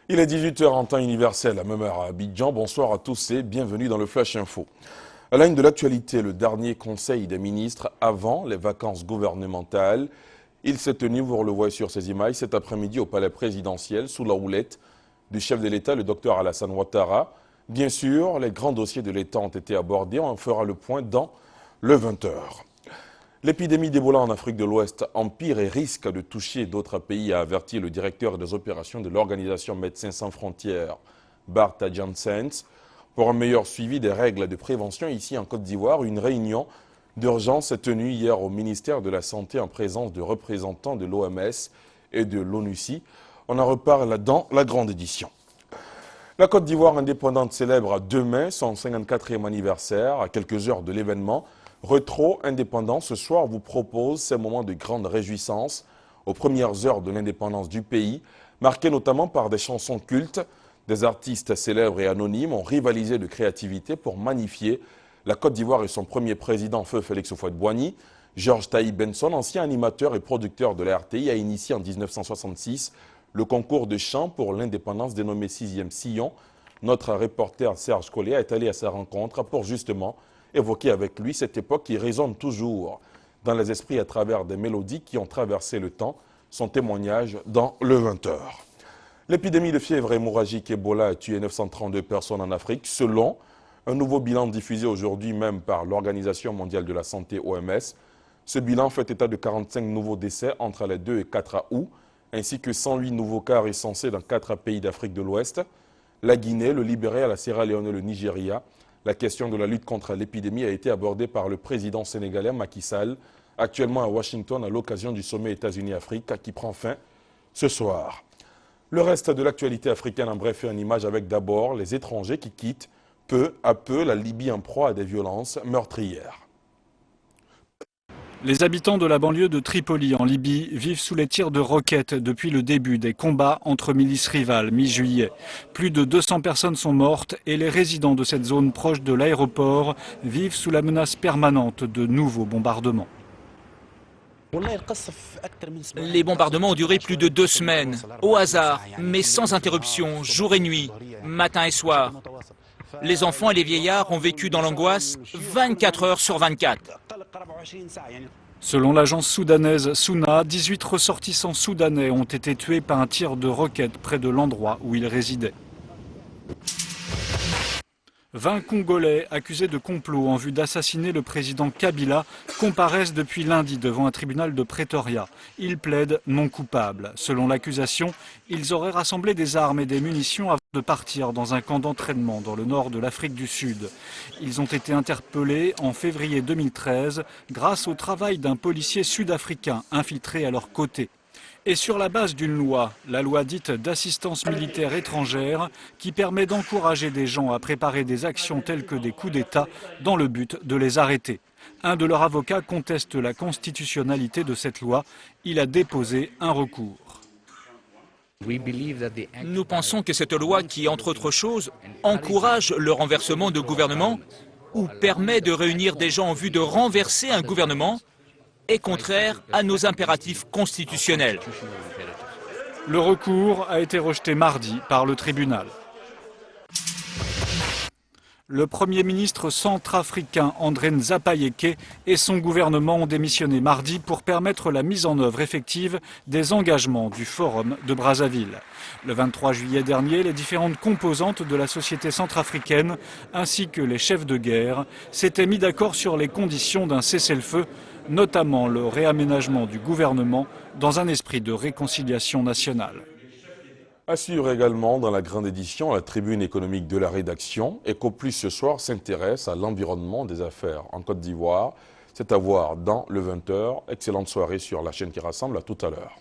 Il est 18 h en temps universel, à même heure à Abidjan. Bonsoir à tous et bienvenue dans le Flash Info. À la une de l'actualité, le dernier conseil des ministres avant les vacances gouvernementales. Il s'est tenu, vous le voyez sur ces images, cet après-midi au palais présidentiel sous la houlette du chef de l'État, le docteur Alassane Ouattara. Bien sûr, les grands dossiers de l'État ont été abordés. On en fera le point dans le 20 h. L'épidémie d'Ebola en Afrique de l'Ouest empire et risque de toucher d'autres pays, a averti le directeur des opérations de l'organisation Médecins sans frontières, Bart Janssens. Pour un meilleur suivi des règles de prévention ici en Côte d'Ivoire, une réunion d'urgence est tenue hier au ministère de la Santé en présence de représentants de l'OMS et de l'ONUCI. On en reparle dans la grande édition. La Côte d'Ivoire indépendante célèbre demain son 54e anniversaire. À quelques heures de l'événement, Retro Indépendance ce soir vous propose ces moments de grande réjouissance aux premières heures de l'indépendance du pays, marqués notamment par des chansons cultes. Des artistes célèbres et anonymes ont rivalisé de créativité pour magnifier la Côte d'Ivoire et son premier président, feu Félix Houphouët-Boigny. Georges Taïb Benson, ancien animateur et producteur de la RTI, a initié en 1966 le concours de chant pour l'indépendance dénommé 6e Sillon. Notre reporter Serge Collet est allé à sa rencontre pour justement évoquer avec lui cette époque qui résonne toujours dans les esprits à travers des mélodies qui ont traversé le temps. Son témoignage dans le 20 h. L'épidémie de fièvre hémorragique Ebola a tué 932 personnes en Afrique, selon un nouveau bilan diffusé aujourd'hui même par l'Organisation mondiale de la santé OMS. Ce bilan fait état de 45 nouveaux décès entre les 2 et 4 août, ainsi que 108 nouveaux cas recensés dans 4 pays d'Afrique de l'Ouest, la Guinée, le Libéria, la Sierra Leone et le Nigeria. La question de la lutte contre l'épidémie a été abordée par le président sénégalais Macky Sall, actuellement à Washington à l'occasion du sommet États-Unis-Afrique qui prend fin ce soir. Le reste de l'actualité africaine en bref et en image avec d'abord les étrangers qui quittent peu à peu la Libye en proie à des violences meurtrières. Les habitants de la banlieue de Tripoli en Libye vivent sous les tirs de roquettes depuis le début des combats entre milices rivales mi-juillet. Plus de 200 personnes sont mortes et les résidents de cette zone proche de l'aéroport vivent sous la menace permanente de nouveaux bombardements. Les bombardements ont duré plus de 2 semaines, au hasard, mais sans interruption, jour et nuit, matin et soir. Les enfants et les vieillards ont vécu dans l'angoisse 24 heures sur 24. Selon l'agence soudanaise Souna, 18 ressortissants soudanais ont été tués par un tir de roquette près de l'endroit où ils résidaient. 20 Congolais accusés de complot en vue d'assassiner le président Kabila comparaissent depuis lundi devant un tribunal de Pretoria. Ils plaident non coupables. Selon l'accusation, ils auraient rassemblé des armes et des munitions avant de partir dans un camp d'entraînement dans le nord de l'Afrique du Sud. Ils ont été interpellés en février 2013 grâce au travail d'un policier sud-africain infiltré à leur côté. Et sur la base d'une loi, la loi dite d'assistance militaire étrangère, qui permet d'encourager des gens à préparer des actions telles que des coups d'État dans le but de les arrêter. Un de leurs avocats conteste la constitutionnalité de cette loi. Il a déposé un recours. Nous pensons que cette loi qui, entre autres choses, encourage le renversement de gouvernements ou permet de réunir des gens en vue de renverser un gouvernement est contraire à nos impératifs constitutionnels. Le recours a été rejeté mardi par le tribunal. Le Premier ministre centrafricain André Nzapayeke et son gouvernement ont démissionné mardi pour permettre la mise en œuvre effective des engagements du Forum de Brazzaville. Le 23 juillet dernier, les différentes composantes de la société centrafricaine ainsi que les chefs de guerre s'étaient mis d'accord sur les conditions d'un cessez-le-feu, notamment le réaménagement du gouvernement dans un esprit de réconciliation nationale. À suivre également dans la grande édition, la tribune économique de la rédaction. EcoPlus ce soir s'intéresse à l'environnement des affaires en Côte d'Ivoire. C'est à voir dans le 20 h. Excellente soirée sur la chaîne qui rassemble. À tout à l'heure.